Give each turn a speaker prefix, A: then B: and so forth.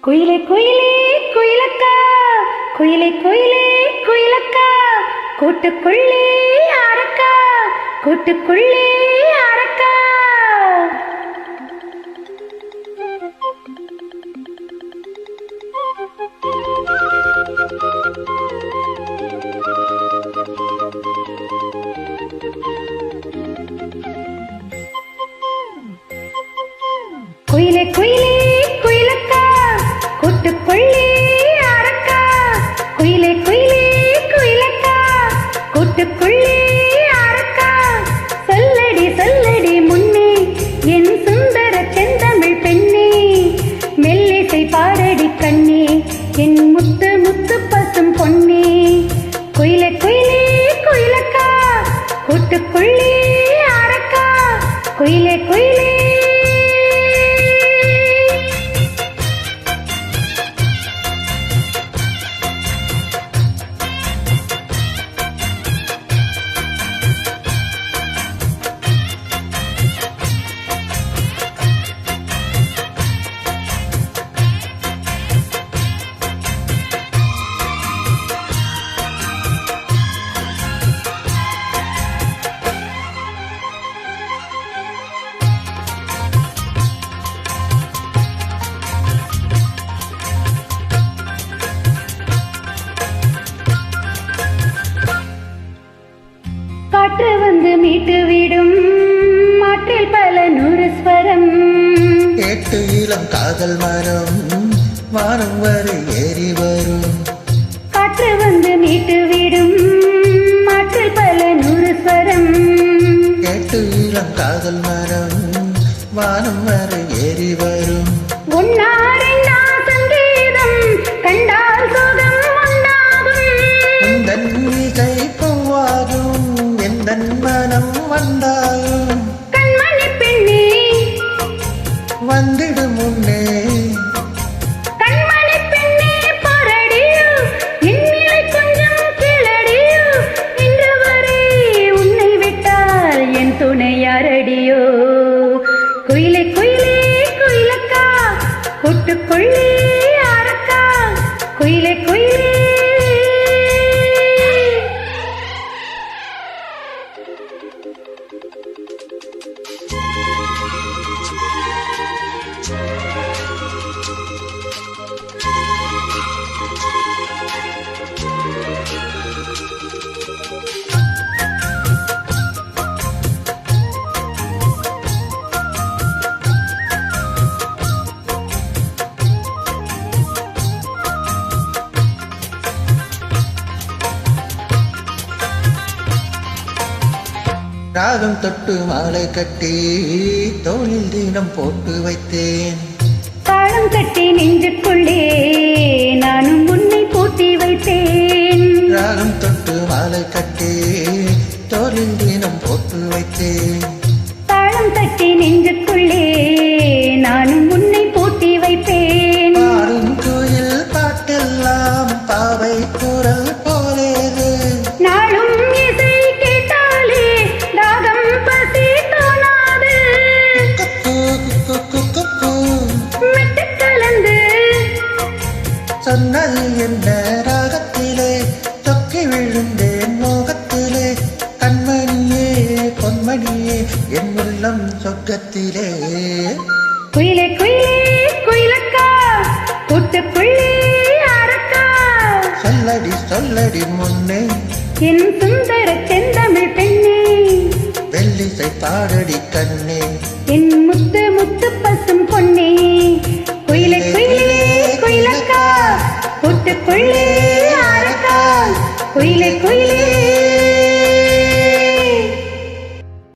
A: குயிலே குயிலே குயிலக்கா, குயிலே குயிலே குயிலக்கா, கூட்டுக்குள்ளே அரக்கா, கூட்டுக்குள்ளே அரக்கா. குயிலே குயிலே குயிலக்கா, கூட்டுக்குள்ளே அரக்கா, குயிலே குயிலே குயிலக்கா, கூட்டுக்குள்ளே அரக்கா. சொல்லடி சொல்லடி முன்னே என் சுந்தர செந்தமிழ் பெண்ணே, மெல்லிசை பாடடி கண்ணே என் முத்து முத்து பசும் பொன்னே. குயிலே குயிலே குயிலக்கா, கூட்டுக்குள்ளே அரக்கா, குயிலே குயிலே. காற்று வந்து மீட்டு விடும் மாற்றில் பல நூறு ஸ்வரம்,
B: கேட்டு இளம் காதல் மரம் வானம் வரை ஏறி வரும்.
A: காற்று வந்து மீட்டு விடும் மாற்றில் பல நூறு ஸ்வரம்,
B: கேட்டு இளம் காதல் மரம் வானம் வரை ஏறி வரும்.
A: உன்னாரின்னா சங்கீதம் கண்டால் சுகம் உண்டாகும்,
B: உந்தன் இசை பூவாகும் எந்தன் மனம் வந்தாகும்.
A: கண்மணி பெண்ணே
B: வந்திடும் முன்னே
A: கண்மணி பெண்ணே பாரடியோ, என்னிலை கொஞ்சம் கிளடியோ, இன்று வரை உன்னை விட்டால் என் துணை யாரடியோ. குயிலே குயிலே குயிலக்கா, கூட்டுக்குள்ளே அரக்கா, குயிலே குயிலே.
B: ராகம் தொட்டு மாலை கட்டி தோளில் தினம் போட்டு வைத்தேன்.
A: தாளம் கட்டி நெஞ்சுக்குள்ளே நானும் உன்னை பூட்டி வைத்தேன்.
B: ராகம் தொட்டு மாலை கட்டி தோளில் தினம் போட்டு வைத்தேன்.
A: தாளம் தட்டி நெஞ்சுக்குள்ளே நானும் உன்னை பூட்டி வைப்பேன்.
B: பாடும் குயில் பாட்டெல்லாம் பாவை குரல் போலேது,
A: நாளும் இசை கேட்டாலே தாகம் பசி தோணாது.
B: குக்கு குக்கு குக்கு
A: மெட்டு கலந்து
B: சொன்னது என்ன ராகத்திலே, தொக்கி விழுந்தேன் மோகத்திலே. கண்மணியே பொன்மணியே என் உள்ளம் சொர்க்கத்திலே.
A: குயிலே குயிலே குயிலக்கா, கூட்டுக்குள்ளே அரக்கா,
B: சொல்லடி சொல்லடி முன்னே
A: என் சுந்தர செந்தமிழ் பெண்ணே,
B: வெள்ளிசை பாடடி கண்ணே
A: என் முத்து முத்து பசும் பொன்னே. குயிலே குயிலே குயிலக்கா, கூட்டுக்குள்ளே அரக்கா, குயிலே குயிலே.